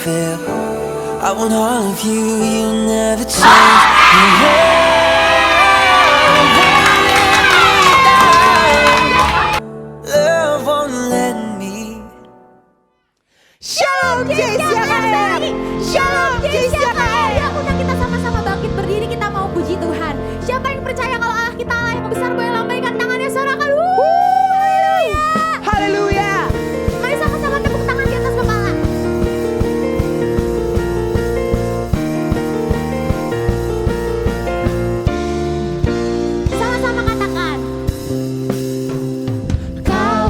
fail. I want all of you, you'll never change. You love won't let me. Shalom JCKM. Shalom JCKM. Ya undang kita sama-sama bangkit berdiri, kita mau puji Tuhan. Siapa yang percaya kalau Allah kita Allah yang besar, boleh lambaikan tangannya, sorakan. Haleluya. Haleluya. Mari sama-sama tepuk tangan di atas kepala. Sama-sama katakan. Kau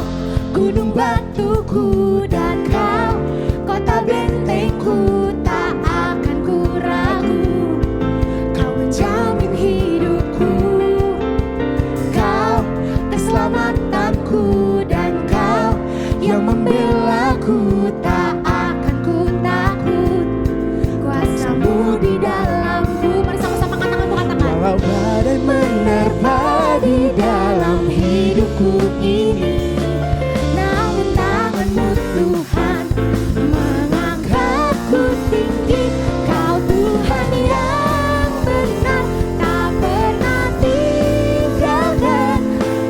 gunung batuku dan kau kota bentengku, tak akan ku ragu. Kau menjamin hidupku, kau keselamatanku, dan kau yang membelaku, tak akan ku takut. Kuasamu di dalamku. Mari sama-sama katakan, walau badai menerpa di dalam hidupku ini, namun tanganmu Tuhan mengangkatku tinggi. Kau Tuhan yang benar, tak pernah tinggalkan.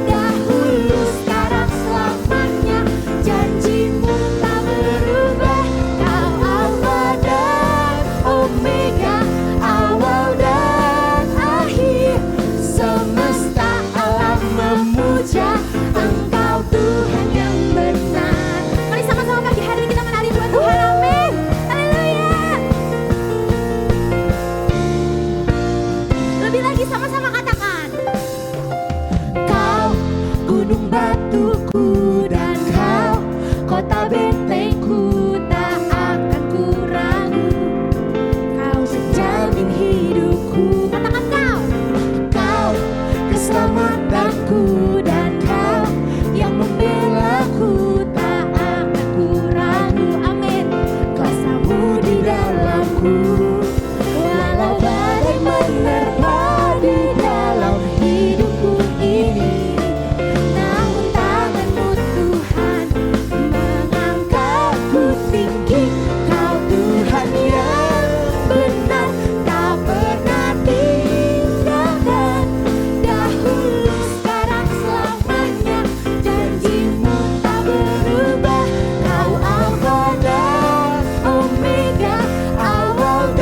Dahulu, sekarang, selamanya, janjimu tak berubah. Kau Alfa dan Omega, awal dan akhir. Semesta alam memuja Engkau Tuhan yang benar. Mari sama-sama pagi hari ini kita menari buat Tuhan, amin. Haleluya. Lebih lagi sama-sama katakan. Kau gunung batuku dan kau kota bentengku, tak akan ku ragu. Kau menjamin hidupku. Katakan kau. Kau keselamatanku, dan kau yang membelaku, tak akan ku ragu. Amin. Kuasamu di dalamku, walau badai menerpa di dalam hidupku ini, namun tanganmu Tuhan mengangkatku tinggi. Kau Tuhan yang benar, tak pernah tinggalkan. Dahulu, sekarang, selamanya, janjimu tak berubah. Kau Alfa dan Omega, awal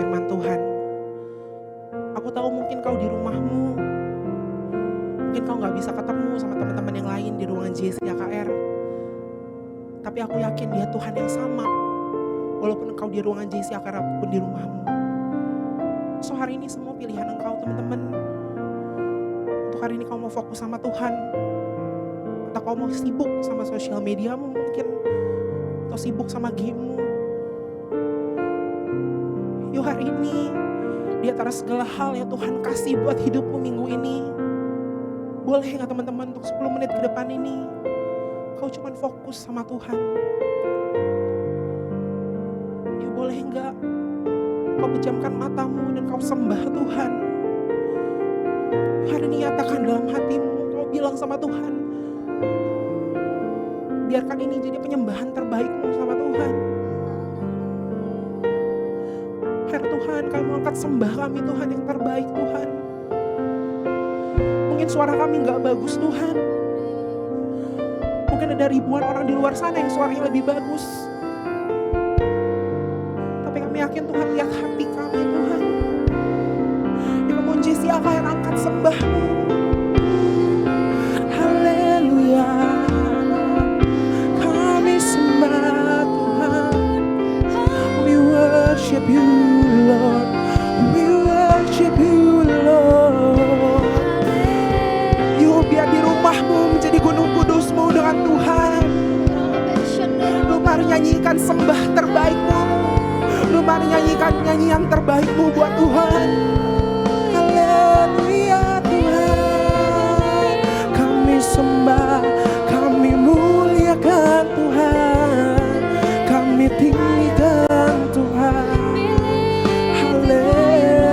firman Tuhan. Aku tahu mungkin kau di rumahmu, mungkin kau gak bisa ketemu sama teman-teman yang lain di ruangan JCAKR. Tapi aku yakin dia Tuhan yang sama, walaupun engkau di ruangan JCAKR apapun di rumahmu. So hari ini semua pilihan engkau teman-teman. Untuk hari ini kau mau fokus sama Tuhan, atau kau mau sibuk sama sosial mediamu mungkin, atau sibuk sama gamemu. Yuk hari ini, di antara segala hal yang Tuhan kasih buat hidupmu minggu ini, boleh gak teman-teman untuk 10 menit ke depan ini, kau cuman fokus sama Tuhan. Ya boleh gak kau pejamkan matamu dan kau sembah Tuhan. Hari ini nyatakan dalam hatimu, kau bilang sama Tuhan, biarkan ini jadi penyembahan terbaikmu sama Tuhan. Herr Tuhan, kami mau angkat sembah kami Tuhan yang terbaik Tuhan. Mungkin suara kami gak bagus Tuhan. Mungkin ada ribuan orang di luar sana yang suaranya lebih bagus. Tapi kami yakin Tuhan lihat hati kami Tuhan. Yang mau JCAKR angkat sembahmu. Haleluya. Kami sembah Tuhan. We worship you Lord. We worship you Lord. Yuk biar di rumahmu menjadi gunung kudusmu dengan Tuhan. Lu mari nyanyikan sembah terbaikmu. Lu mari nyanyikan nyanyian terbaikmu buat Tuhan. Haleluya Tuhan. Kami sembah, kami muliakan Tuhan. Kami tinggikan Tuhan. Haleluya.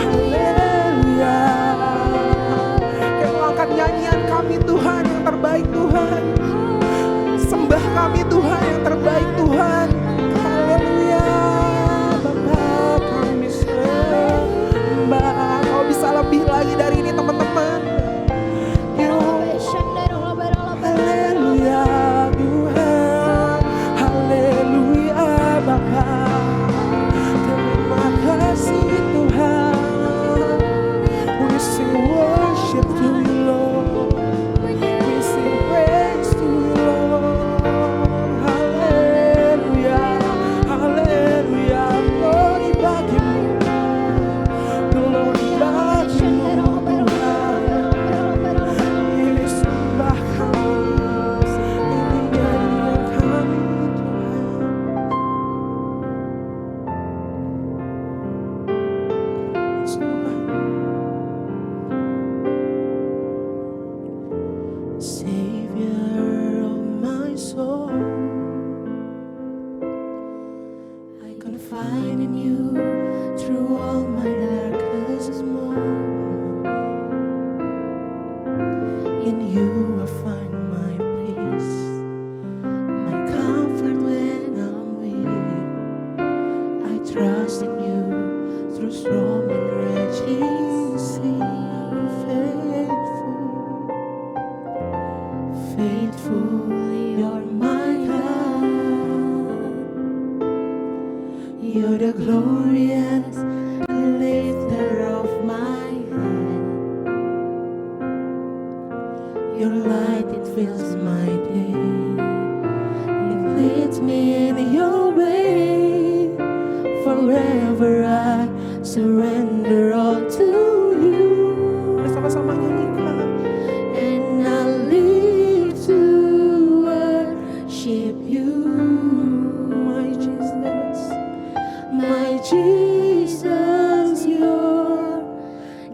Haleluya. Kami angkat nyanyian kami Tuhan yang terbaik Tuhan. Sembah kami Tuhan yang terbaik Tuhan. Haleluya. Bapa kami sembah. Kau bisa lebih lagi dari ini teman-teman. Yuk. Haleluya Tuhan. Haleluya Bapa. Terima kasih Tuhan. We sing worship to you Lord. We sing praise to you Lord. Haleluya. Haleluya. Glory bagimu. Glory bagimu Tuhan. Ini sembah kami. Ini nyanyian kami Tuhan. Savior of my soul, I confide in you through all my darkest moments. In you I find my peace, my comfort when I'm weak. I trust in you through storm and raging sea. Faithful, you're my God. You're the glorious lifter of my head. Your light, it fills my day. It leads me in your way. Forever I surrender all to you. Bersama-sama nyanyikan. And I live to worship you, my Jesus, my Jesus. You're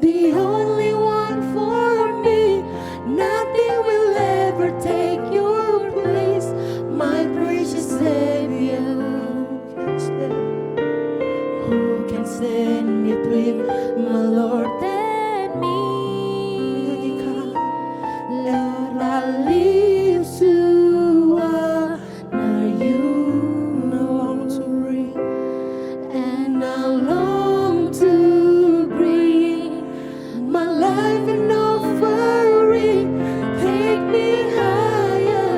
the only one for me. Nothing will ever take your place, my precious Savior. Who can stand between my Lord and me? Lord, I live to honor you. I long to bring, and I long to bring my life an offering. Take me higher,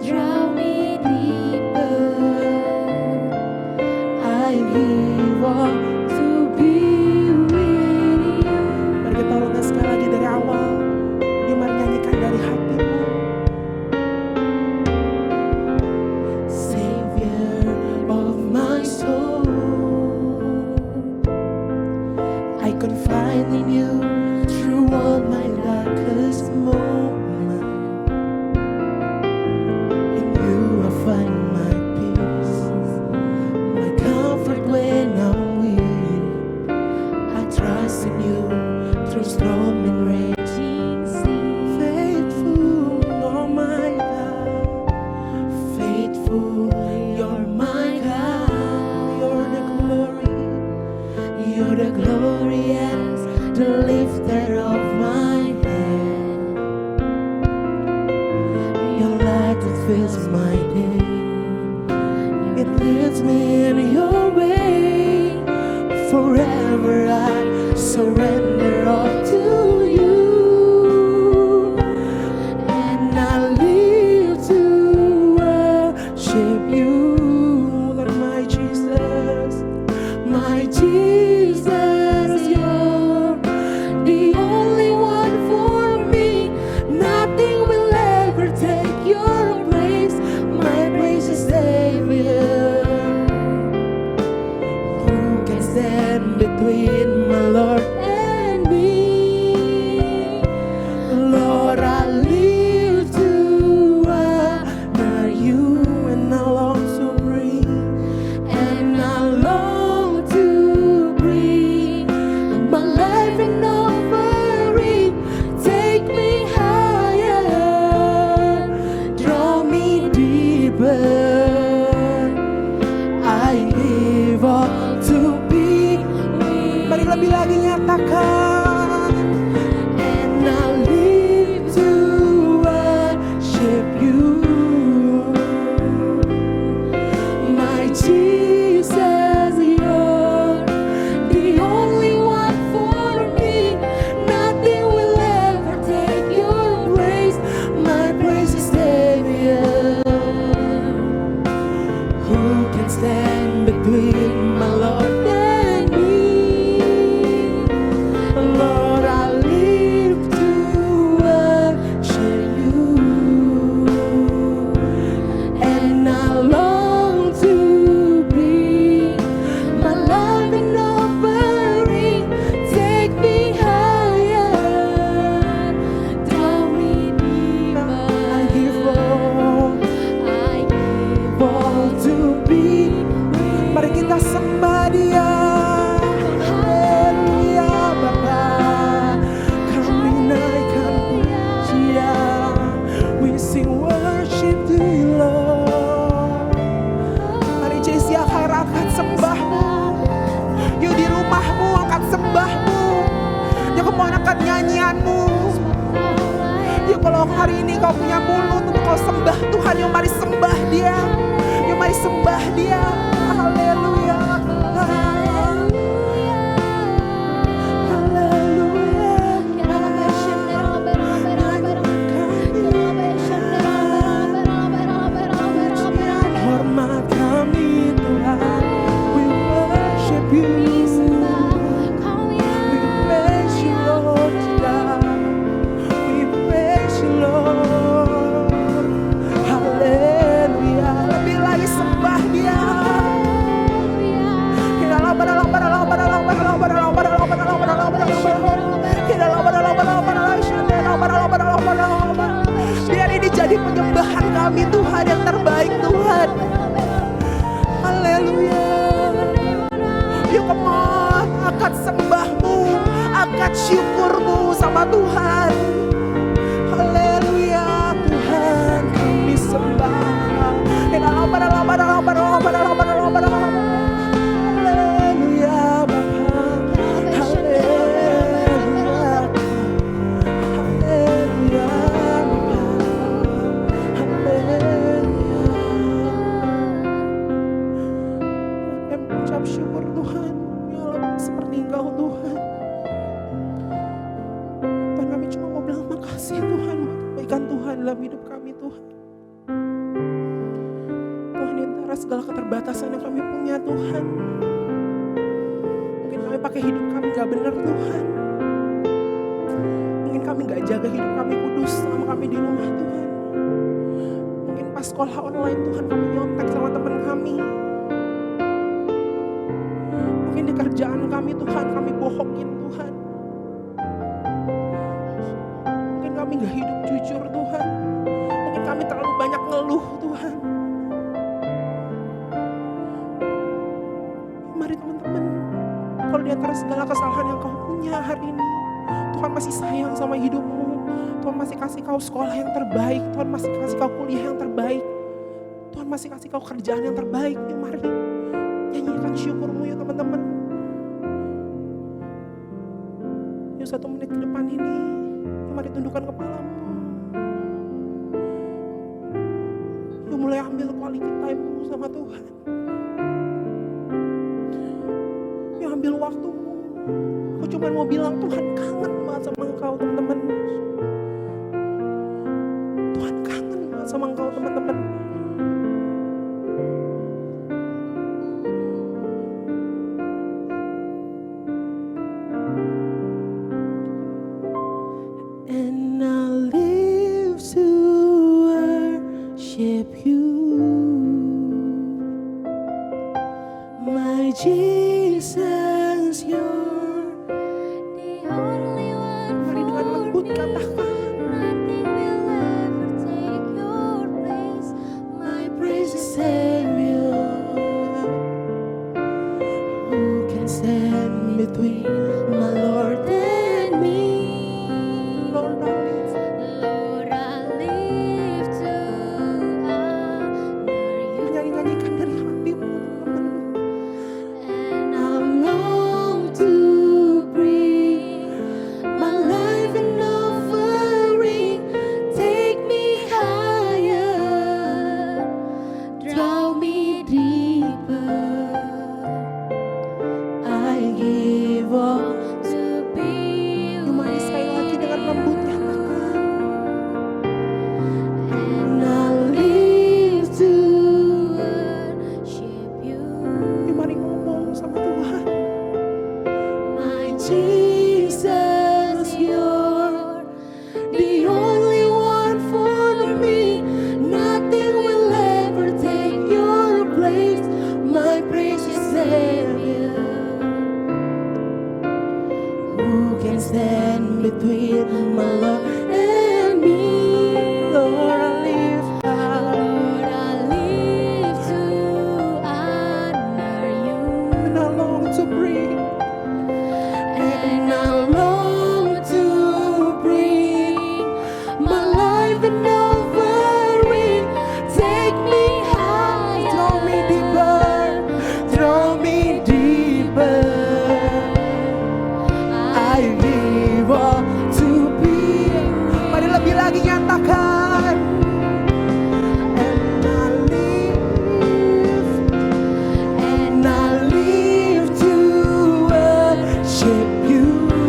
draw me deeper. I give all to be with you. Mari kita ulang sekali lagi dari awal. Yuk mari nyanyikan dari hatimu. Savior of my soul, I confide in you through all my darkest moment. In you I find my peace, my comfort when I'm weak. I trust in you through storm and rain. Faithful, you're my God. Faithful, you're my God. You're the glory. You're the glorious, the lifter of my head. Your light that fills my day. It leads me in your way. Forever I surrender all to you. And I live to worship you. Lord, my Jesus, my Jesus, you're the only one for me. Nothing will ever take your place, my precious Savior. Who can stand between my Lord and me? Lord, I live to honor you, and I long to bring, and I long to bring my life in offering. Take me higher, draw me deeper. I give all to be. Mari lebih lagi nyatakan. And I live to worship you. My Jesus, you're the only one for me. Nothing will ever take your place, my precious Savior. Who can stand between my Lord and me? Lord, I live to worship you, and I long to bring my life in offering. Take me higher, draw me deeper. I give all to be. Mari kita sembah Dia. Haleluya Bapa, kami naikkan pujian. We sing worship to you Lord. Mari Jesse akhir angkat sembahmu. Yuk di rumahmu angkat sembahmu. Yuk kamu angkat nyanyianmu. Yuk kalau hari ini kau punya mulut untuk kau sembah Tuhan, yuk mari sembah Dia. Yuk mari sembah Dia. Haleluya. Hormat kami Tuhan. We worship you. We praise you Lord God. We praise you Lord. Haleluya. Lebih lagi sembah Dia. Biar ini jadi penyembahan kami Tuhan yang terbaik Tuhan. Haleluya. Yuk come on, angkat sembahmu, angkat syukurmu sama Tuhan. Haleluya Tuhan, kami sembah. Haleluya Bapa. Haleluya. Haleluya Bapa. Haleluya. Kami mengucap syukur Tuhan. Ya Allah, seperti Engkau Tuhan. Tuhan, kami cuma mau bilang makasih Tuhan buat kebaikan Tuhan dalam hidup kami Tuhan. Tuhan, di antara antara segala keterbatasan yang kami punya Tuhan. Mungkin kami pakai hidup kami gak benar Tuhan. Mungkin kami gak jaga hidup kami kudus selama kami di rumah Tuhan. Mungkin pas sekolah online Tuhan kami nyontek sama teman kami. Mungkin di kerjaan kami Tuhan kami bohongin Tuhan. Mungkin kami gak hidup jujur Tuhan. Mungkin kami terlalu banyak ngeluh Tuhan. Mari teman-teman, kalau di antara segala kesalahan yang kau punya hari ini, Tuhan masih sayang sama hidupmu. Tuhan masih kasih kau sekolah yang terbaik. Tuhan masih kasih kau kuliah yang terbaik. Tuhan masih kasih kau kerjaan yang terbaik. Yuk mari, nyanyikan syukurmu yuk teman-teman. Yuk 1 menit ke depan ini, yuk mari tundukkan kepalamu. Yuk mulai ambil quality time-mu sama Tuhan. Yuk ambil waktumu. Aku cuma mau bilang Tuhan kangen banget sama engkau teman-teman. Tuhan kangen banget sama engkau teman-teman. And I live to worship you, my Jesus, you're The only one mari dengan lembut katakan, nothing will ever take your place. My precious Savior, who can stand between my Lord and me. Lord, I live. Lord, I live to honor you. Nyanyi-nyanyikan dari hatimu teman-teman. And I long to bring my life an offering. Take me higher, draw me deeper. I give all to be Yuk mari sekali lagi dengan lembut nyatakan. and I live to worship you. Yuk mari ngomong sama Tuhan. My Jesus, you're the only one for me. Nothing will ever take your place, my precious Savior. Who can stand between my Lord and me? Lord, I live. Lord, I live to honor you. And I long to bring. And I long to bring my life an offering. Take me higher, Draw me deeper. Draw me deeper. I give all to be. Mari lebih lagi nyatakan. And I live to worship you.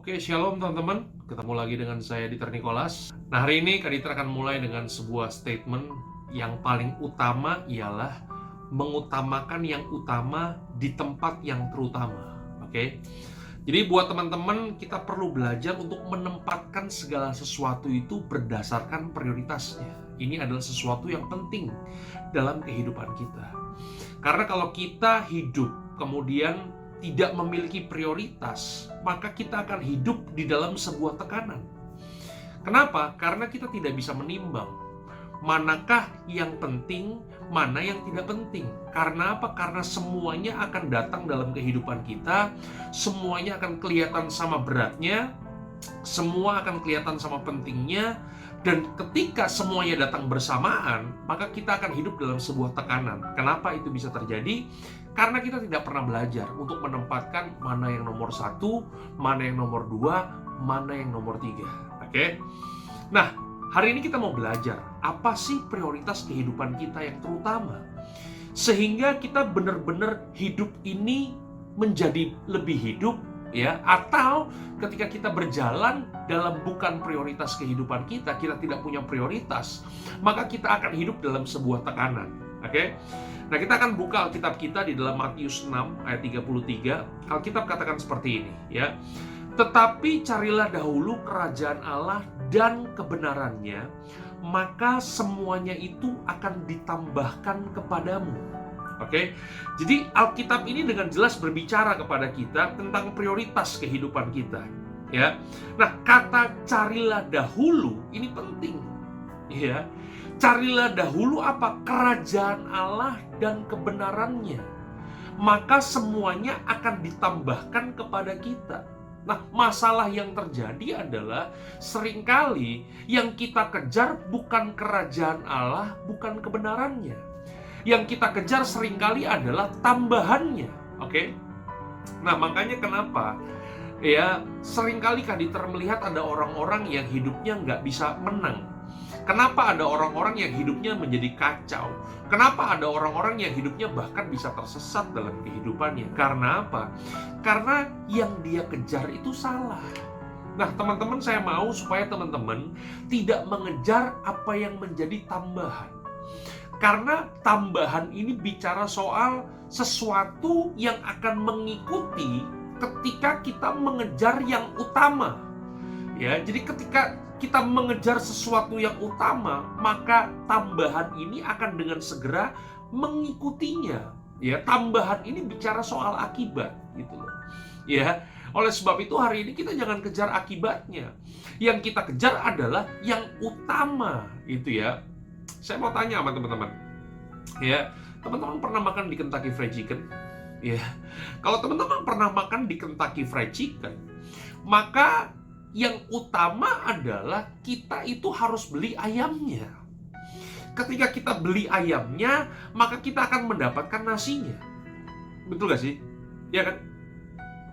Oke, shalom teman-teman. Ketemu lagi dengan saya Dieter Nicholas. Nah, hari ini Kak Dieter akan mulai dengan sebuah statement yang paling utama ialah mengutamakan yang utama di tempat yang terutama. Oke. Jadi buat teman-teman, kita perlu belajar untuk menempatkan segala sesuatu itu berdasarkan prioritasnya. Ini adalah sesuatu yang penting dalam kehidupan kita. Karena kalau kita hidup kemudian tidak memiliki prioritas, maka kita akan hidup di dalam sebuah tekanan. Kenapa? Karena kita tidak bisa menimbang manakah yang penting, mana yang tidak penting. Karena apa? Karena semuanya akan datang dalam kehidupan kita, semuanya akan kelihatan sama beratnya, semua akan kelihatan sama pentingnya, dan ketika semuanya datang bersamaan, maka kita akan hidup dalam sebuah tekanan. Kenapa itu bisa terjadi? Karena kita tidak pernah belajar untuk menempatkan mana yang nomor 1, mana yang nomor 2, mana yang nomor 3. Oke? Nah, hari ini kita mau belajar apa sih prioritas kehidupan kita yang terutama, sehingga kita benar-benar hidup ini menjadi lebih hidup, ya. Atau ketika kita berjalan dalam bukan prioritas kehidupan kita tidak punya prioritas, maka kita akan hidup dalam sebuah tekanan. Oke? Nah, kita akan buka Alkitab kita di dalam Matius 6 ayat 33. Alkitab katakan seperti ini, ya. Tetapi carilah dahulu kerajaan Allah dan kebenarannya, maka semuanya itu akan ditambahkan kepadamu. Oke? Jadi Alkitab ini dengan jelas berbicara kepada kita tentang prioritas kehidupan kita, ya. Nah, kata carilah dahulu ini penting, ya. Carilah dahulu apa? Kerajaan Allah dan kebenarannya, maka semuanya akan ditambahkan kepada kita. Nah, masalah yang terjadi adalah seringkali yang kita kejar bukan kerajaan Allah, bukan kebenarannya. Yang kita kejar seringkali adalah tambahannya. Oke? Nah, makanya kenapa ya seringkali Kak Dieter melihat ada orang-orang yang hidupnya nggak bisa menang. Kenapa ada orang-orang yang hidupnya menjadi kacau? Kenapa ada orang-orang yang hidupnya bahkan bisa tersesat dalam kehidupannya? Karena apa? Karena yang dia kejar itu salah. Nah, teman-teman, saya mau supaya teman-teman tidak mengejar apa yang menjadi tambahan. Karena tambahan ini bicara soal sesuatu yang akan mengikuti ketika kita mengejar yang utama. Ya, jadi ketika kita mengejar sesuatu yang utama, maka tambahan ini akan dengan segera mengikutinya. Ya, tambahan ini bicara soal akibat, gitu loh. Ya, oleh sebab itu hari ini kita jangan kejar akibatnya. Yang kita kejar adalah yang utama, itu ya. Saya mau tanya sama teman-teman. Ya, teman-teman pernah makan di Kentucky Fried Chicken? Ya. Kalau teman-teman pernah makan di Kentucky Fried Chicken, maka yang utama adalah kita itu harus beli ayamnya. Ketika kita beli ayamnya, maka kita akan mendapatkan nasinya. Betul gak sih? Ya kan?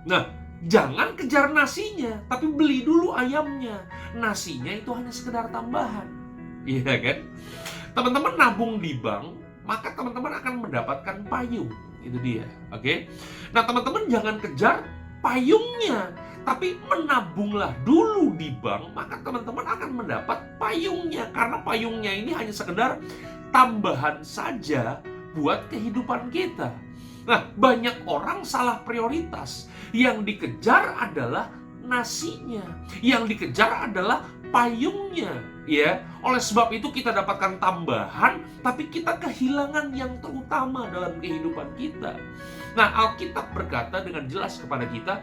Nah, jangan kejar nasinya, tapi beli dulu ayamnya. Nasinya itu hanya sekedar tambahan. Iya kan? Teman-teman nabung di bank, maka teman-teman akan mendapatkan payung. Itu dia, oke? Nah, teman-teman jangan kejar payungnya, tapi menabunglah dulu di bank, maka teman-teman akan mendapat payungnya. Karena payungnya ini hanya sekedar tambahan saja buat kehidupan kita. Nah, banyak orang salah prioritas. Yang dikejar adalah nasinya, yang dikejar adalah payungnya, ya. Oleh sebab itu kita dapatkan tambahan, tapi kita kehilangan yang terutama dalam kehidupan kita. Nah, Alkitab berkata dengan jelas kepada kita,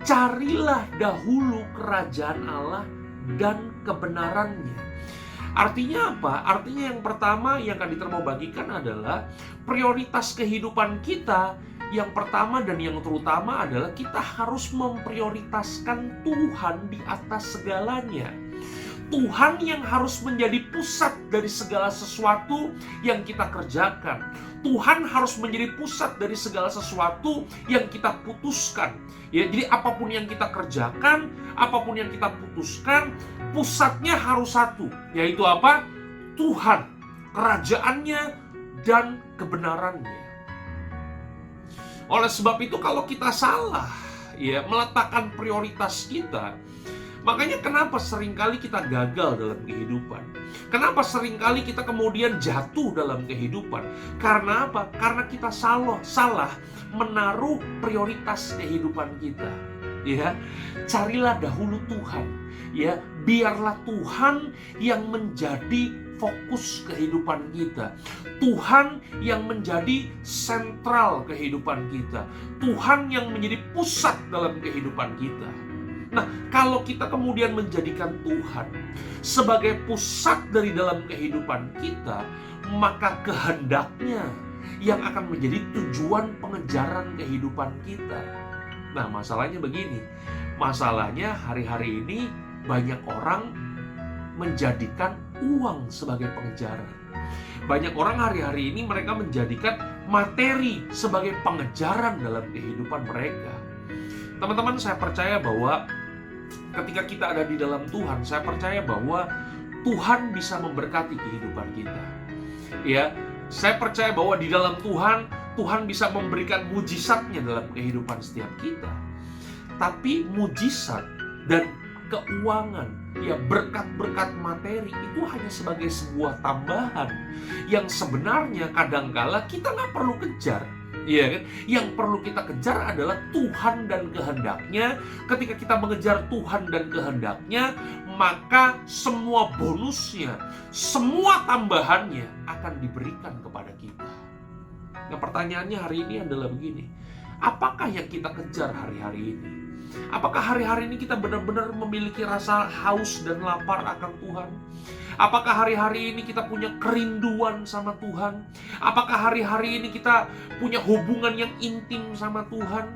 carilah dahulu kerajaan Allah dan kebenarannya. Artinya apa? Artinya yang pertama yang Kak Dieter mau bagikan adalah prioritas kehidupan kita. Yang pertama dan yang terutama adalah kita harus memprioritaskan Tuhan di atas segalanya. Tuhan yang harus menjadi pusat dari segala sesuatu yang kita kerjakan. Tuhan harus menjadi pusat dari segala sesuatu yang kita putuskan. Ya, jadi apapun yang kita kerjakan, apapun yang kita putuskan, pusatnya harus satu, yaitu apa? Tuhan, kerajaannya dan kebenarannya. Oleh sebab itu kalau kita salah, ya, meletakkan prioritas kita. Makanya kenapa seringkali kita gagal dalam kehidupan? Kenapa seringkali kita kemudian jatuh dalam kehidupan? Karena apa? Karena kita salah menaruh prioritas kehidupan kita. Ya, carilah dahulu Tuhan. Ya, biarlah Tuhan yang menjadi fokus kehidupan kita. Tuhan yang menjadi sentral kehidupan kita. Tuhan yang menjadi pusat dalam kehidupan kita. Nah, kalau kita kemudian menjadikan Tuhan sebagai pusat dari dalam kehidupan kita, maka kehendaknya yang akan menjadi tujuan pengejaran kehidupan kita. Nah, masalahnya begini. Masalahnya hari-hari ini banyak orang menjadikan uang sebagai pengejaran. Banyak orang hari-hari ini mereka menjadikan materi sebagai pengejaran dalam kehidupan mereka. Teman-teman, saya percaya bahwa ketika kita ada di dalam Tuhan, saya percaya bahwa Tuhan bisa memberkati kehidupan kita. Ya, saya percaya bahwa di dalam Tuhan, Tuhan bisa memberikan mujizatnya dalam kehidupan setiap kita. Tapi mujizat dan keuangan, ya, berkat-berkat materi itu hanya sebagai sebuah tambahan yang sebenarnya kadangkala kita nggak perlu kejar. Iya kan? Yang perlu kita kejar adalah Tuhan dan kehendaknya. Ketika kita mengejar Tuhan dan kehendaknya, maka semua bonusnya, semua tambahannya akan diberikan kepada kita. Nah, pertanyaannya hari ini adalah begini. Apakah yang kita kejar hari-hari ini? Apakah hari-hari ini kita benar-benar memiliki rasa haus dan lapar akan Tuhan? Apakah hari-hari ini kita punya kerinduan sama Tuhan? Apakah hari-hari ini kita punya hubungan yang intim sama Tuhan?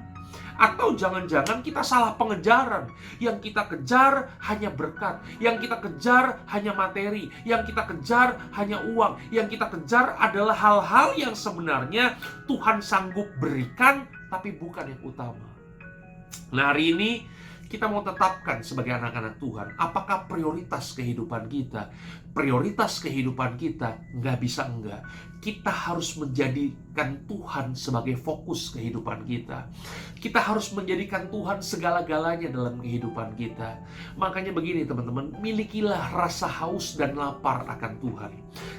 Atau jangan-jangan kita salah pengejaran? Yang kita kejar hanya berkat, yang kita kejar hanya materi, yang kita kejar hanya uang, yang kita kejar adalah hal-hal yang sebenarnya Tuhan sanggup berikan, tapi bukan yang utama. Nah, hari ini kita mau tetapkan sebagai anak-anak Tuhan, apakah prioritas kehidupan kita? Prioritas kehidupan kita nggak bisa enggak. Kita harus menjadikan Tuhan sebagai fokus kehidupan kita. Kita harus menjadikan Tuhan segala-galanya dalam kehidupan kita. Makanya begini teman-teman, milikilah rasa haus dan lapar akan Tuhan.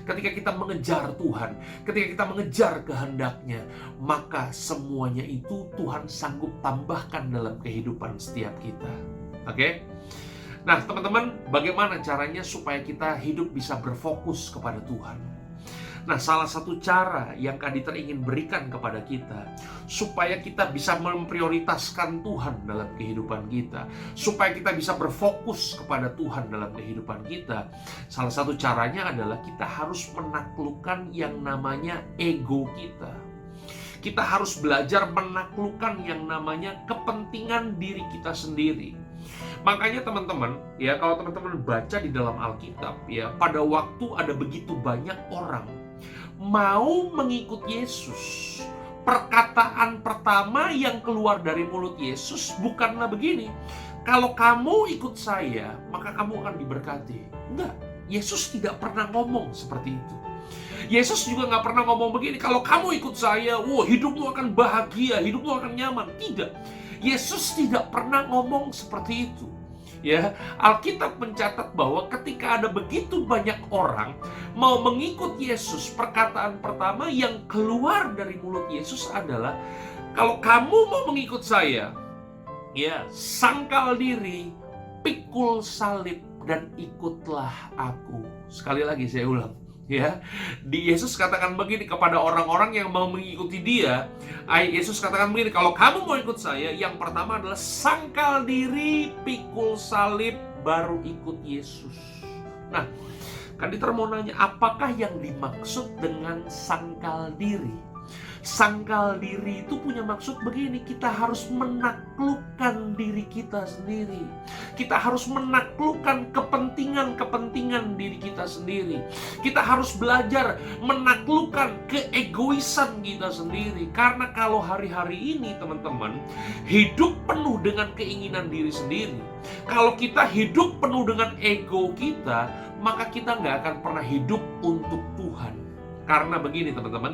Ketika kita mengejar Tuhan, ketika kita mengejar kehendaknya, maka semuanya itu Tuhan sanggup tambahkan dalam kehidupan setiap kita. Oke? Nah, teman-teman, bagaimana caranya supaya kita hidup bisa berfokus kepada Tuhan? Nah, salah satu cara yang Kak Dieter ingin berikan kepada kita, supaya kita bisa memprioritaskan Tuhan dalam kehidupan kita, supaya kita bisa berfokus kepada Tuhan dalam kehidupan kita, salah satu caranya adalah kita harus menaklukkan yang namanya ego kita. Kita harus belajar menaklukkan yang namanya kepentingan diri kita sendiri. Makanya teman-teman, ya, kalau teman-teman baca di dalam Alkitab, ya, pada waktu ada begitu banyak orang mau mengikut Yesus, perkataan pertama yang keluar dari mulut Yesus bukanlah begini, kalau kamu ikut saya, maka kamu akan diberkati. Enggak, Yesus tidak pernah ngomong seperti itu. Yesus juga nggak pernah ngomong begini, kalau kamu ikut saya, hidupmu akan bahagia, hidupmu akan nyaman. Tidak, Yesus tidak pernah ngomong seperti itu. Ya, Alkitab mencatat bahwa ketika ada begitu banyak orang mau mengikut Yesus, perkataan pertama yang keluar dari mulut Yesus adalah, kalau kamu mau mengikut saya, ya, sangkal diri, pikul salib, dan ikutlah aku. Sekali lagi saya ulang. Ya, di Yesus katakan begini kepada orang-orang yang mau mengikuti dia. Yesus katakan begini, kalau kamu mau ikut saya, yang pertama adalah sangkal diri, pikul salib, baru ikut Yesus. Nah, Kak Dieter mau nanya, apakah yang dimaksud dengan sangkal diri? Sangkal diri itu punya maksud begini, kita harus menaklukkan diri kita sendiri. Kita harus menaklukkan kepentingan diri kita sendiri. Kita harus belajar menaklukkan keegoisan kita sendiri. Karena kalau hari-hari ini teman-teman, hidup penuh dengan keinginan diri sendiri. Kalau kita hidup penuh dengan ego kita, maka kita nggak akan pernah hidup untuk Tuhan. Karena begini teman-teman,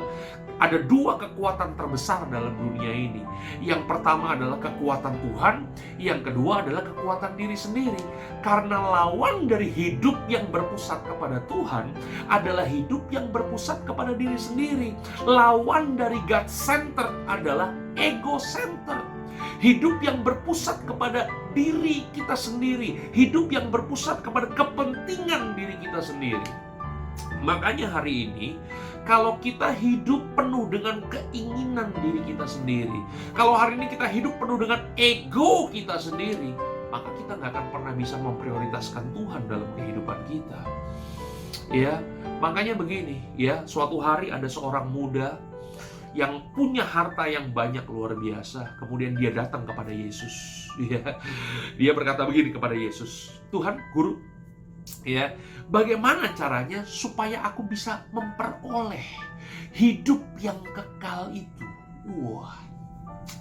ada dua kekuatan terbesar dalam dunia ini. Yang pertama adalah kekuatan Tuhan, yang kedua adalah kekuatan diri sendiri. Karena lawan dari hidup yang berpusat kepada Tuhan adalah hidup yang berpusat kepada diri sendiri. Lawan dari God center adalah ego center. Hidup yang berpusat kepada diri kita sendiri, hidup yang berpusat kepada kepentingan diri kita sendiri. Makanya hari ini, kalau kita hidup penuh dengan keinginan diri kita sendiri, kalau hari ini kita hidup penuh dengan ego kita sendiri, maka kita nggak akan pernah bisa memprioritaskan Tuhan dalam kehidupan kita. Ya, makanya begini, ya, suatu hari ada seorang muda yang punya harta yang banyak luar biasa, kemudian dia datang kepada Yesus. Dia berkata begini kepada Yesus, "Tuhan, Guru, ya, bagaimana caranya supaya aku bisa memperoleh hidup yang kekal itu?" Wah.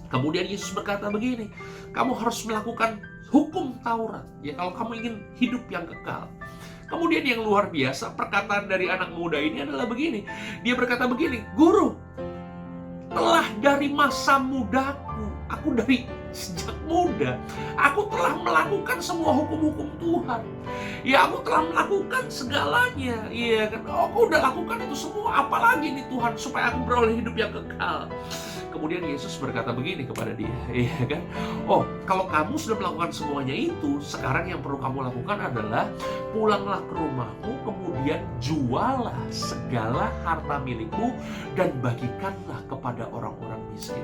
Kemudian Yesus berkata begini, "Kamu harus melakukan hukum Taurat, ya, kalau kamu ingin hidup yang kekal." Kemudian yang luar biasa, perkataan dari anak muda ini adalah begini. Dia berkata begini, "Guru, telah dari masa mudaku, aku dari sejak muda, aku telah melakukan semua hukum-hukum Tuhan. Ya, aku telah melakukan segalanya. Iya kan, aku udah lakukan itu semua. Apalagi nih Tuhan, supaya aku beroleh hidup yang kekal." Kemudian Yesus berkata begini kepada dia, iya kan? "Oh, kalau kamu sudah melakukan semuanya itu, sekarang yang perlu kamu lakukan adalah pulanglah ke rumahmu, kemudian jualah segala harta milikmu dan bagikanlah kepada orang-orang miskin."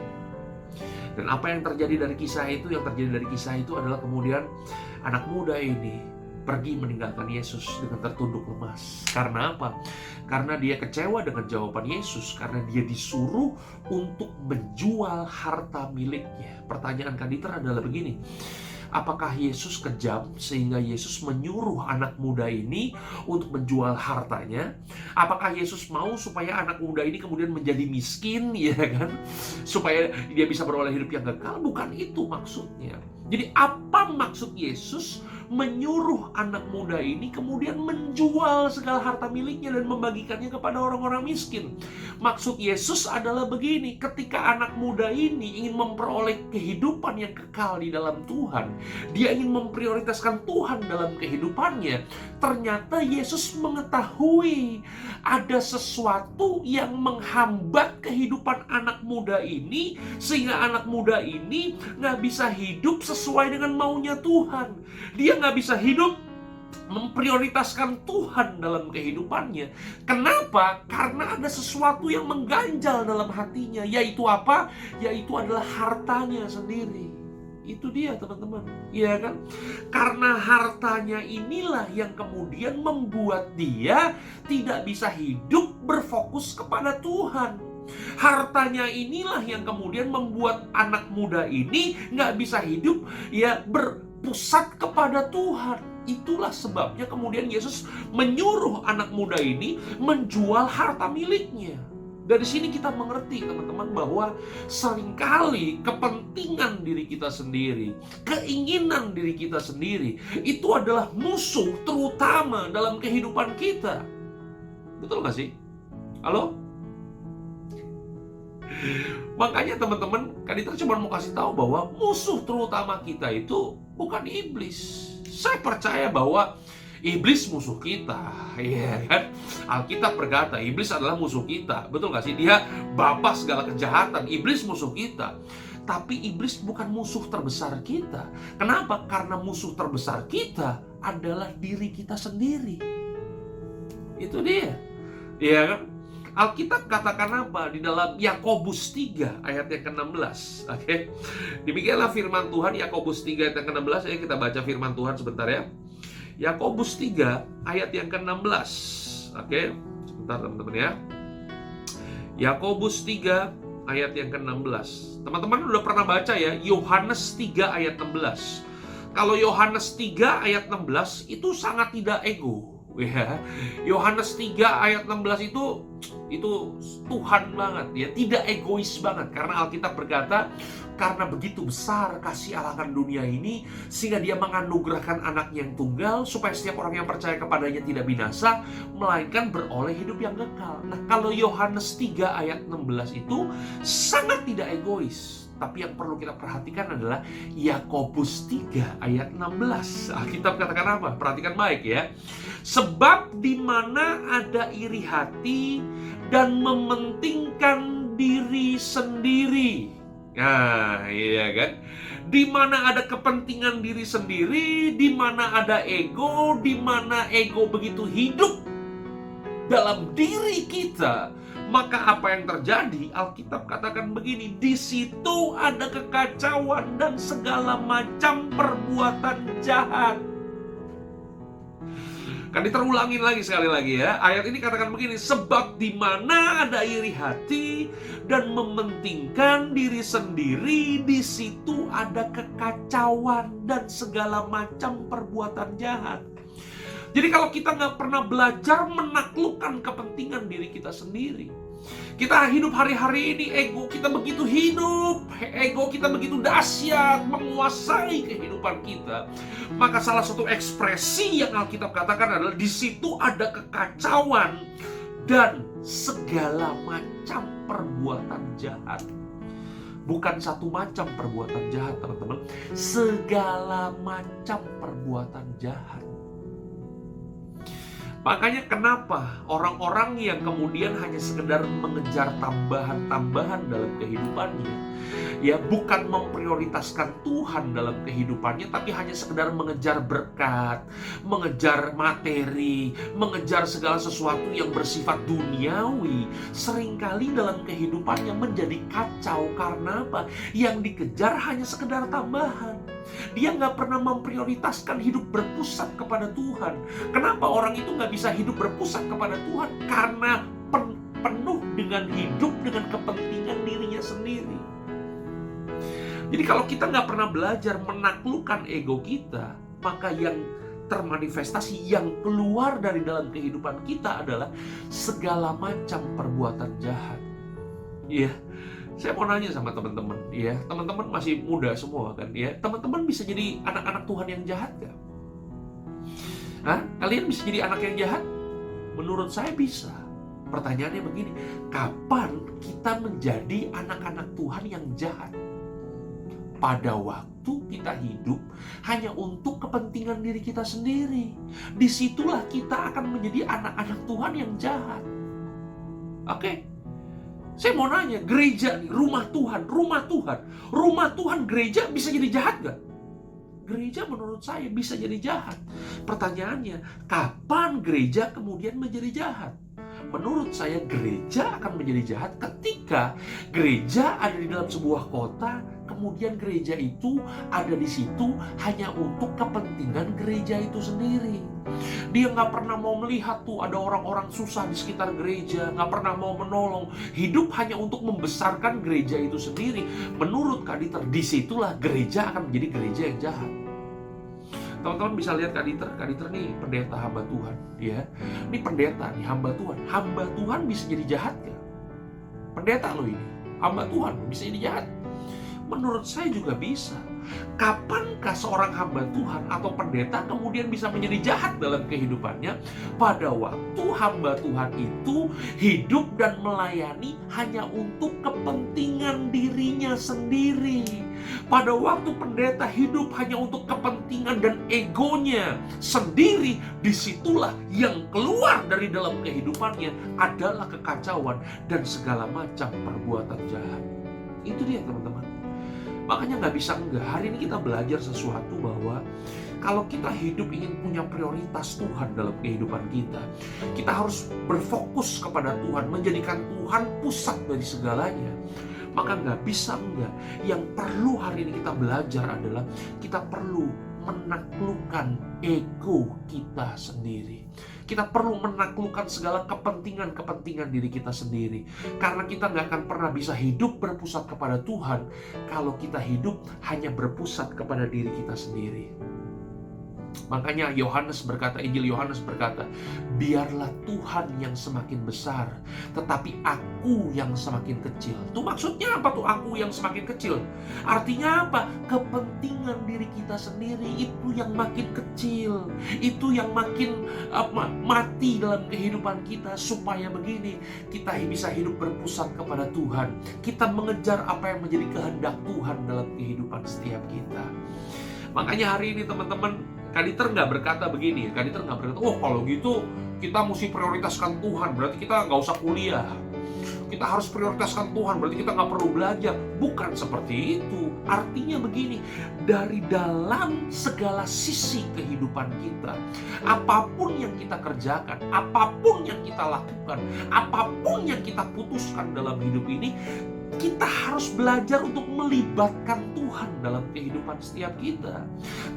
Dan apa yang terjadi dari kisah itu? Yang terjadi dari kisah itu adalah kemudian anak muda ini pergi meninggalkan Yesus dengan tertunduk lemas. Karena apa? Karena dia kecewa dengan jawaban Yesus, karena dia disuruh untuk menjual harta miliknya. Pertanyaan Kaditer adalah begini, apakah Yesus kejam sehingga Yesus menyuruh anak muda ini untuk menjual hartanya? Apakah Yesus mau supaya anak muda ini kemudian menjadi miskin, ya kan? Supaya dia bisa beroleh hidup yang kekal? Bukan itu maksudnya. Jadi apa maksud Yesus menyuruh anak muda ini kemudian menjual segala harta miliknya dan membagikannya kepada orang-orang miskin? Maksud Yesus adalah begini, ketika anak muda ini ingin memperoleh kehidupan yang kekal di dalam Tuhan, dia ingin memprioritaskan Tuhan dalam kehidupannya, ternyata Yesus mengetahui ada sesuatu yang menghambat kehidupan anak muda ini, sehingga anak muda ini nggak bisa hidup sesuai dengan maunya Tuhan. Dia nggak bisa hidup memprioritaskan Tuhan dalam kehidupannya. Kenapa? Karena ada sesuatu yang mengganjal dalam hatinya. Yaitu apa? Yaitu adalah hartanya sendiri. Itu dia teman-teman, iya kan? Karena hartanya inilah yang kemudian membuat dia tidak bisa hidup berfokus kepada Tuhan. Hartanya inilah yang kemudian membuat anak muda ini nggak bisa hidup ya berpusat kepada Tuhan. Itulah sebabnya kemudian Yesus menyuruh anak muda ini menjual harta miliknya. Dari sini kita mengerti teman-teman bahwa seringkali kepentingan diri kita sendiri, keinginan diri kita sendiri, itu adalah musuh terutama dalam kehidupan kita. Betul gak sih? Halo? Makanya teman-teman, Kaditer cuma mau kasih tahu bahwa musuh terutama kita itu bukan iblis. Saya percaya bahwa iblis musuh kita, ya kan? Alkitab berkata iblis adalah musuh kita, betul gak sih? Dia bapa segala kejahatan, iblis musuh kita. Tapi iblis bukan musuh terbesar kita. Kenapa? Karena musuh terbesar kita adalah diri kita sendiri. Itu dia, ya kan? Alkitab katakan apa? Di dalam Yakobus 3 ayat yang ke-16. Oke. Demikianlah firman Tuhan, Yakobus 3 ayat yang ke-16. Ayo kita baca firman Tuhan sebentar ya. Yakobus 3 ayat yang ke-16. Oke, sebentar teman-teman ya. Yakobus 3 ayat yang ke-16. Teman-teman udah pernah baca ya Yohanes 3 ayat 16. Kalau Yohanes 3 ayat 16 itu sangat tidak ego. ya. Yohanes 3 ayat 16 itu Tuhan banget ya, tidak egois banget, karena Alkitab berkata, karena begitu besar kasih Allah akan dunia ini sehingga dia menganugerahkan anaknya yang tunggal supaya setiap orang yang percaya kepadanya tidak binasa melainkan beroleh hidup yang kekal. Nah, kalau Yohanes 3 ayat 16 itu sangat tidak egois. Tapi yang perlu kita perhatikan adalah Yakobus 3 ayat 16. Alkitab katakan apa? Perhatikan baik ya. Sebab di mana ada iri hati dan mementingkan diri sendiri. Nah, iya kan? Di mana ada kepentingan diri sendiri, di mana ada ego, di mana ego begitu hidup dalam diri kita, maka apa yang terjadi? Alkitab katakan begini, di situ ada kekacauan dan segala macam perbuatan jahat. Kan terulangin lagi sekali lagi ya. Ayat ini katakan begini, sebab di mana ada iri hati dan mementingkan diri sendiri, di situ ada kekacauan dan segala macam perbuatan jahat. Jadi kalau kita nggak pernah belajar menaklukkan kepentingan diri kita sendiri, kita hidup hari-hari ini ego kita begitu hidup, ego kita begitu dahsyat menguasai kehidupan kita, maka salah satu ekspresi yang Alkitab katakan adalah di situ ada kekacauan dan segala macam perbuatan jahat. Bukan satu macam perbuatan jahat, teman-teman, segala macam perbuatan jahat. Makanya kenapa orang-orang yang kemudian hanya sekedar mengejar tambahan-tambahan dalam kehidupannya, ya bukan memprioritaskan Tuhan dalam kehidupannya, tapi hanya sekedar mengejar berkat, mengejar materi, mengejar segala sesuatu yang bersifat duniawi, seringkali dalam kehidupannya menjadi kacau. Karena apa? Yang dikejar hanya sekedar tambahan. Dia nggak pernah memprioritaskan hidup berpusat kepada Tuhan. Kenapa orang itu nggak bisa hidup berpusat kepada Tuhan? Karena penuh dengan hidup dengan kepentingan dirinya sendiri. Jadi kalau kita nggak pernah belajar menaklukkan ego kita, maka yang termanifestasi, yang keluar dari dalam kehidupan kita adalah segala macam perbuatan jahat. Iya. Saya mau nanya sama teman-teman, ya, teman-teman masih muda semua kan, ya, teman-teman bisa jadi anak-anak Tuhan yang jahat gak? Hah? Kalian bisa jadi anak yang jahat? Menurut saya bisa. Pertanyaannya begini, kapan kita menjadi anak-anak Tuhan yang jahat? Pada waktu kita hidup hanya untuk kepentingan diri kita sendiri. Disitulah kita akan menjadi anak-anak Tuhan yang jahat. Oke? Saya mau nanya, gereja nih, rumah Tuhan, gereja bisa jadi jahat gak? Gereja menurut saya bisa jadi jahat. Pertanyaannya, kapan gereja kemudian menjadi jahat? Menurut saya gereja akan menjadi jahat ketika gereja ada di dalam sebuah kota, kemudian gereja itu ada di situ hanya untuk kepentingan gereja itu sendiri. Dia nggak pernah mau melihat tuh ada orang-orang susah di sekitar gereja, nggak pernah mau menolong, hidup hanya untuk membesarkan gereja itu sendiri. Menurut Kak Dieter, disitulah gereja akan menjadi gereja yang jahat. Teman-teman bisa lihat Kak Dieter nih pendeta hamba Tuhan, ya. Ini pendeta nih hamba Tuhan bisa jadi jahat gak? Pendeta loh ini, hamba Tuhan bisa jadi jahat? Menurut saya juga bisa. Kapankah seorang hamba Tuhan atau pendeta kemudian bisa menjadi jahat dalam kehidupannya? Pada waktu hamba Tuhan itu hidup dan melayani hanya untuk kepentingan dirinya sendiri. Pada waktu pendeta hidup hanya untuk kepentingan dan egonya sendiri, disitulah yang keluar dari dalam kehidupannya adalah kekacauan dan segala macam perbuatan jahat. Itu dia teman-teman. Makanya nggak bisa enggak. Hari ini kita belajar sesuatu bahwa kalau kita hidup ingin punya prioritas Tuhan dalam kehidupan kita, kita harus berfokus kepada Tuhan, menjadikan Tuhan pusat dari segalanya. Maka nggak bisa enggak. Yang perlu hari ini kita belajar adalah kita perlu menaklukkan ego kita sendiri. Kita perlu menaklukkan segala kepentingan diri kita sendiri. Karena kita nggak akan pernah bisa hidup berpusat kepada Tuhan kalau kita hidup hanya berpusat kepada diri kita sendiri. Makanya Yohanes berkata, Injil Yohanes berkata, biarlah Tuhan yang semakin besar, tetapi aku yang semakin kecil. Itu maksudnya apa tuh aku yang semakin kecil? Artinya apa? Kepentingan diri kita sendiri itu yang makin kecil. Itu yang makin mati dalam kehidupan kita. Supaya begini, kita bisa hidup berpusat kepada Tuhan. Kita mengejar apa yang menjadi kehendak Tuhan dalam kehidupan setiap kita. Makanya hari ini teman-teman, Kaditer nggak berkata begini, Kaditer nggak berkata, oh kalau gitu kita mesti prioritaskan Tuhan, berarti kita nggak usah kuliah. Kita harus prioritaskan Tuhan, berarti kita nggak perlu belajar. Bukan seperti itu. Artinya begini, dari dalam segala sisi kehidupan kita, apapun yang kita kerjakan, apapun yang kita lakukan, apapun yang kita putuskan dalam hidup ini, kita harus belajar untuk melibatkan Tuhan dalam kehidupan setiap kita.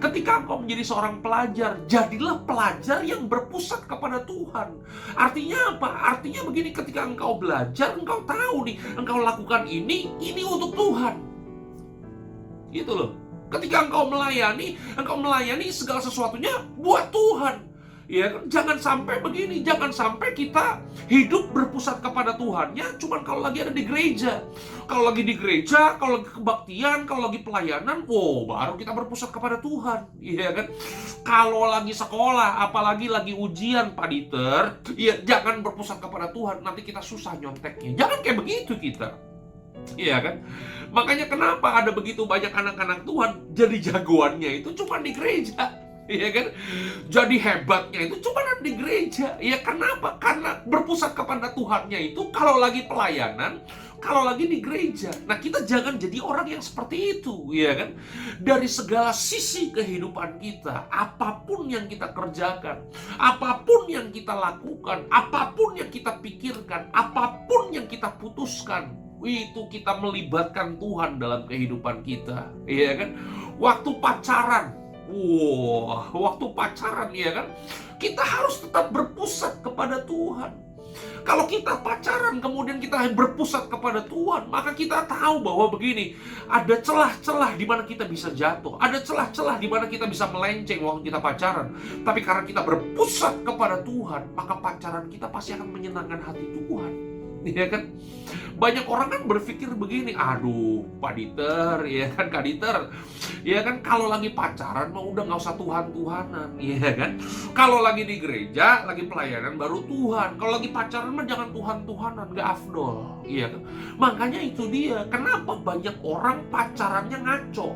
Ketika engkau menjadi seorang pelajar, jadilah pelajar yang berpusat kepada Tuhan. Artinya apa? Artinya begini, ketika engkau belajar, engkau tahu nih, engkau lakukan ini untuk Tuhan. Gitu loh. Ketika engkau melayani segala sesuatunya buat Tuhan. Ya, jangan sampai begini, jangan sampai kita hidup berpusat kepada Tuhan ya cuman kalau lagi ada di gereja. Kalau lagi di gereja, kalau lagi kebaktian, kalau lagi pelayanan, baru kita berpusat kepada Tuhan. Iya kan? Kalau lagi sekolah, apalagi lagi ujian, Pak Diter, ya jangan berpusat kepada Tuhan, nanti kita susah nyonteknya. Jangan kayak begitu kita. Iya kan? Makanya kenapa ada begitu banyak anak-anak Tuhan jadi jagoannya itu cuma di gereja. Iya kan? Jadi hebatnya itu cuma di gereja. Ya kenapa? Karena berpusat kepada Tuhannya itu kalau lagi pelayanan, kalau lagi di gereja. Nah, kita jangan jadi orang yang seperti itu, ya kan? Dari segala sisi kehidupan kita, apapun yang kita kerjakan, apapun yang kita lakukan, apapun yang kita pikirkan, apapun yang kita putuskan, itu kita melibatkan Tuhan dalam kehidupan kita, ya kan? Waktu pacaran, waktu pacaran, ya kan? Kita harus tetap berpusat kepada Tuhan. Kalau kita pacaran kemudian kita berpusat kepada Tuhan, maka kita tahu bahwa begini, ada celah-celah di mana kita bisa jatuh, ada celah-celah di mana kita bisa melenceng waktu kita pacaran. Tapi karena kita berpusat kepada Tuhan, maka pacaran kita pasti akan menyenangkan hati Tuhan. Ya kan? Banyak orang kan berpikir begini, aduh Pak Diter, ya kan Kak Diter, ya kan kalau lagi pacaran mah udah nggak usah Tuhan-Tuhanan, ya kan? Kalau lagi di gereja, lagi pelayanan baru Tuhan. Kalau lagi pacaran mah jangan Tuhan-Tuhanan, nggak afdol, ya kan? Makanya itu dia, kenapa banyak orang pacarannya ngaco?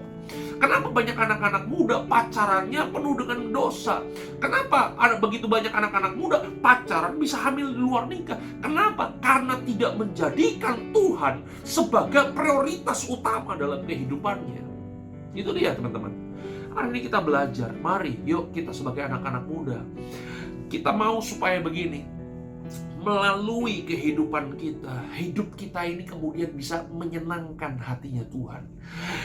Kenapa banyak anak-anak muda pacarannya penuh dengan dosa? Kenapa ada begitu banyak anak-anak muda pacaran bisa hamil di luar nikah? Kenapa? Karena tidak menjadikan Tuhan sebagai prioritas utama dalam kehidupannya. Itu dia teman-teman. Hari ini kita belajar. Mari, yuk kita sebagai anak-anak muda, kita mau supaya begini. Melalui kehidupan kita, hidup kita ini kemudian bisa menyenangkan hatinya Tuhan.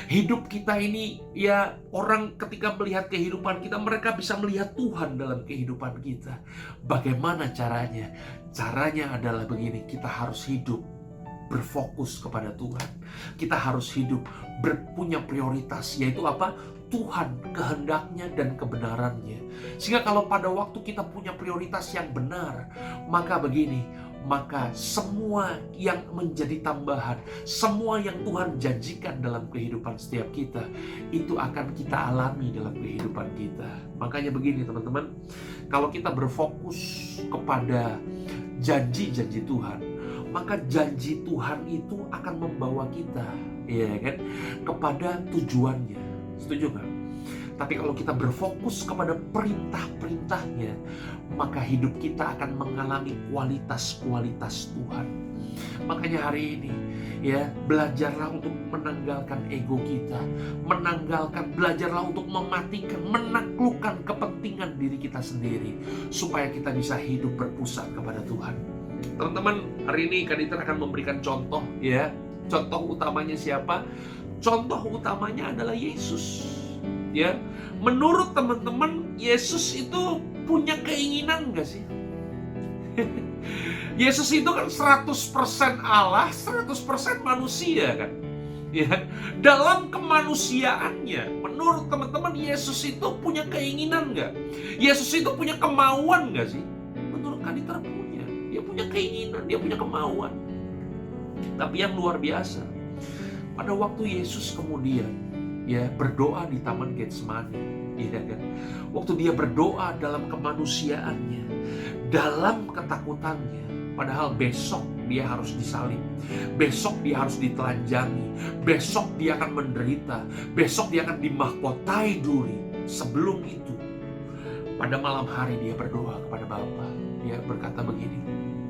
Hidup kita ini, ya orang ketika melihat kehidupan kita, mereka bisa melihat Tuhan dalam kehidupan kita. Bagaimana caranya? Caranya adalah begini, kita harus hidup berfokus kepada Tuhan. Kita harus hidup punya prioritas, yaitu apa? Tuhan, kehendaknya dan kebenarannya. Sehingga kalau pada waktu kita punya prioritas yang benar, maka begini, maka semua yang menjadi tambahan, semua yang Tuhan janjikan dalam kehidupan setiap kita, itu akan kita alami dalam kehidupan kita. Makanya begini teman-teman, kalau kita berfokus kepada janji-janji Tuhan, maka janji Tuhan itu akan membawa kita, ya kan, kepada tujuannya. Setuju nggak? Tapi kalau kita berfokus kepada perintah-perintahnya, maka hidup kita akan mengalami kualitas-kualitas Tuhan. Makanya hari ini, ya, belajarlah untuk menanggalkan ego kita, belajarlah untuk mematikan, menaklukkan kepentingan diri kita sendiri, supaya kita bisa hidup berpusat kepada Tuhan. Teman-teman, hari ini Kak Diter akan memberikan contoh, ya. Contoh utamanya siapa? Contoh utamanya adalah Yesus. Ya, menurut teman-teman, Yesus itu punya keinginan nggak sih? Yesus itu kan 100% Allah, 100% manusia kan? Ya, dalam kemanusiaannya, menurut teman-teman Yesus itu punya keinginan nggak? Yesus itu punya kemauan nggak sih? Menurut Kaditra punya. Dia punya keinginan, dia punya kemauan. Tapi yang luar biasa, pada waktu Yesus kemudian ya berdoa di Taman Getsemani, ya kan? Waktu dia berdoa dalam kemanusiaannya, dalam ketakutannya, padahal besok dia harus disalib, besok dia harus ditelanjangi, besok dia akan menderita, besok dia akan dimahkotai duri. Sebelum itu, pada malam hari dia berdoa kepada Bapa. Dia berkata begini,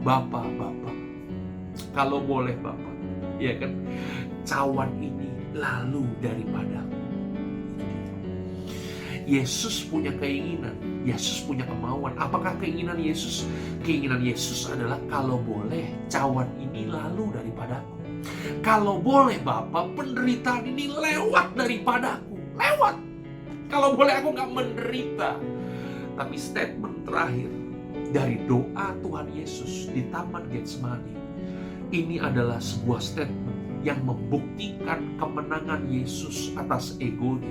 Bapa, kalau boleh Bapa, ya kan, cawan ini lalu daripadaku. Yesus punya keinginan, Yesus punya kemauan. Apakah keinginan Yesus? Keinginan Yesus adalah kalau boleh cawan ini lalu daripadaku. Kalau boleh Bapa, penderitaan ini lewat daripadaku. Lewat. Kalau boleh aku gak menderita. Tapi statement terakhir dari doa Tuhan Yesus di Taman Getsemani, ini adalah sebuah statement yang membuktikan kemenangan Yesus atas egonya,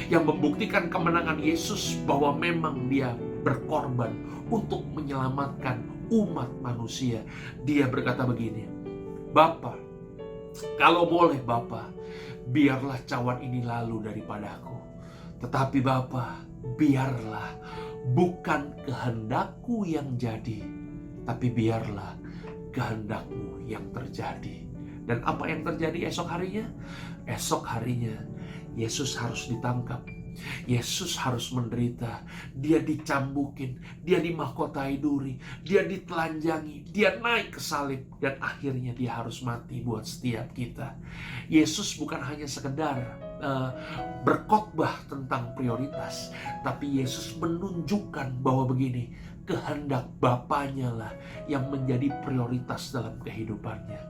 yang membuktikan kemenangan Yesus bahwa memang dia berkorban untuk menyelamatkan umat manusia. Dia berkata begini, Bapa, kalau boleh Bapa, biarlah cawan ini lalu daripadaku. Tetapi Bapa, biarlah bukan kehendakku yang jadi, tapi biarlah kehendakmu yang terjadi. Dan apa yang terjadi esok harinya? Esok harinya Yesus harus ditangkap, Yesus harus menderita, dia dicambukin, dia dimahkotai duri, dia ditelanjangi, dia naik ke salib, dan akhirnya dia harus mati buat setiap kita. Yesus bukan hanya sekedar berkhotbah tentang prioritas, tapi Yesus menunjukkan bahwa begini, kehendak Bapanya lah yang menjadi prioritas dalam kehidupannya.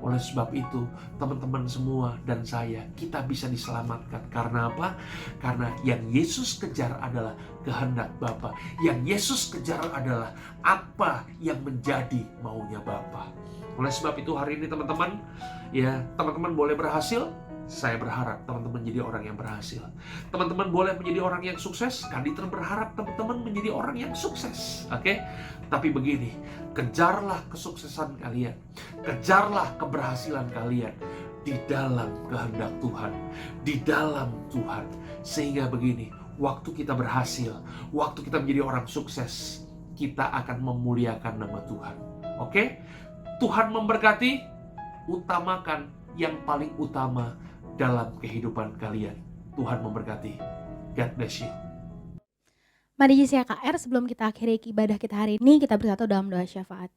Oleh sebab itu, teman-teman semua dan saya, kita bisa diselamatkan. Karena apa? Karena yang Yesus kejar adalah kehendak Bapa. Yang Yesus kejar adalah apa yang menjadi maunya Bapa. Oleh sebab itu hari ini teman-teman, ya teman-teman boleh berhasil. Saya berharap teman-teman menjadi orang yang berhasil. Teman-teman boleh menjadi orang yang sukses. Kaditra berharap teman-teman menjadi orang yang sukses. Oke? Tapi begini, kejarlah kesuksesan kalian. Kejarlah keberhasilan kalian di dalam kehendak Tuhan, di dalam Tuhan. Sehingga begini, waktu kita berhasil, waktu kita menjadi orang sukses, kita akan memuliakan nama Tuhan. Oke? Tuhan memberkati, utamakan yang paling utama dalam kehidupan kalian. Tuhan memberkati. God bless you. Mari JCKR, sebelum kita akhiri ibadah kita hari ini, kita bersatu dalam doa syafaat.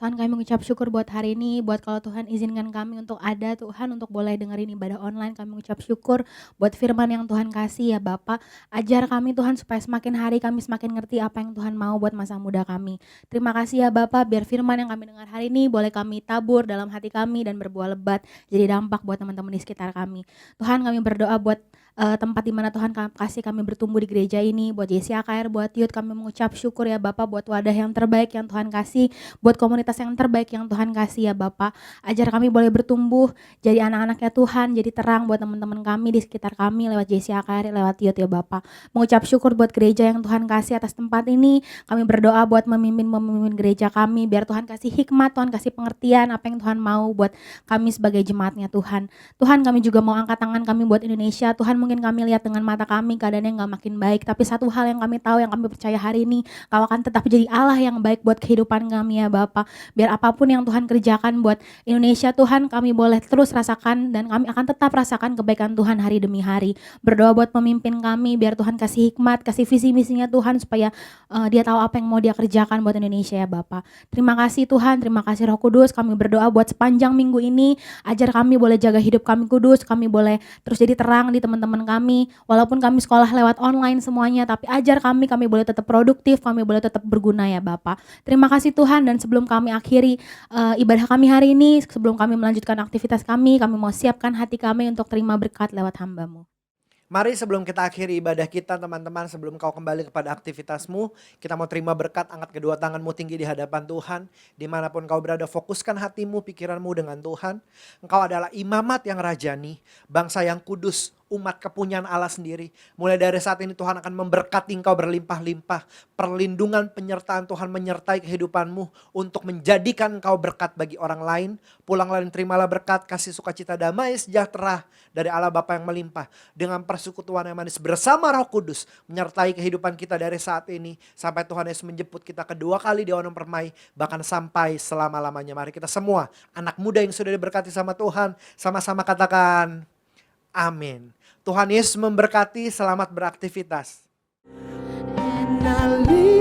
Tuhan, kami mengucap syukur buat hari ini, buat kalau Tuhan izinkan kami untuk ada, Tuhan, untuk boleh dengerin ibadah online. Kami mengucap syukur buat firman yang Tuhan kasih ya Bapak. Ajar kami Tuhan supaya semakin hari kami semakin ngerti apa yang Tuhan mau buat masa muda kami. Terima kasih ya Bapak, biar firman yang kami dengar hari ini boleh kami tabur dalam hati kami dan berbuah lebat, jadi dampak buat teman-teman di sekitar kami. Tuhan, kami berdoa buat tempat di mana Tuhan kasih kami bertumbuh di gereja ini, buat JCKR, buat youth, kami mengucap syukur ya Bapak buat wadah yang terbaik yang Tuhan kasih, buat komunitas yang terbaik yang Tuhan kasih ya Bapak. Ajar kami boleh bertumbuh jadi anak-anaknya Tuhan, jadi terang buat teman-teman kami di sekitar kami lewat JCKR, lewat youth ya Bapak. Mengucap syukur buat gereja yang Tuhan kasih atas tempat ini. Kami berdoa buat memimpin gereja kami, biar Tuhan kasih hikmat, Tuhan kasih pengertian apa yang Tuhan mau buat kami sebagai jemaatnya Tuhan. Tuhan, kami juga mau angkat tangan kami buat Indonesia. Tuhan, mungkin kami lihat dengan mata kami keadaannya gak makin baik, tapi satu hal yang kami tahu, yang kami percaya hari ini, Kau akan tetap jadi Allah yang baik buat kehidupan kami ya Bapak. Biar apapun yang Tuhan kerjakan buat Indonesia Tuhan, kami boleh terus rasakan dan kami akan tetap rasakan kebaikan Tuhan hari demi hari. Berdoa buat pemimpin kami, biar Tuhan kasih hikmat, kasih visi misinya Tuhan, supaya dia tahu apa yang mau dia kerjakan buat Indonesia ya Bapak. Terima kasih Tuhan, terima kasih Roh Kudus. Kami berdoa buat sepanjang minggu ini, ajar kami boleh jaga hidup kami kudus, kami boleh terus jadi terang di teman-teman kami, walaupun kami sekolah lewat online semuanya, tapi ajar kami boleh tetap produktif, kami boleh tetap berguna ya Bapak. Terima kasih Tuhan, dan sebelum kami akhiri ibadah kami hari ini, sebelum kami melanjutkan aktivitas kami mau siapkan hati kami untuk terima berkat lewat hamba-Mu. Mari sebelum kita akhiri ibadah kita teman-teman, sebelum kau kembali kepada aktivitasmu, kita mau terima berkat, angkat kedua tanganmu tinggi di hadapan Tuhan. Dimanapun kau berada, fokuskan hatimu, pikiranmu dengan Tuhan. Engkau adalah imamat yang rajani, bangsa yang kudus, umat kepunyaan Allah sendiri. Mulai dari saat ini Tuhan akan memberkati engkau berlimpah-limpah. Perlindungan penyertaan Tuhan menyertai kehidupanmu untuk menjadikan engkau berkat bagi orang lain. Pulanglah dan terimalah berkat, kasih sukacita, damai, sejahtera dari Allah Bapa yang melimpah. Dengan persekutuan yang manis bersama Roh Kudus menyertai kehidupan kita dari saat ini sampai Tuhan Yesus menjemput kita kedua kali di awan permai, bahkan sampai selama-lamanya. Mari kita semua anak muda yang sudah diberkati sama Tuhan sama-sama katakan amin. Tuhan Yesus memberkati, selamat beraktivitas. And I live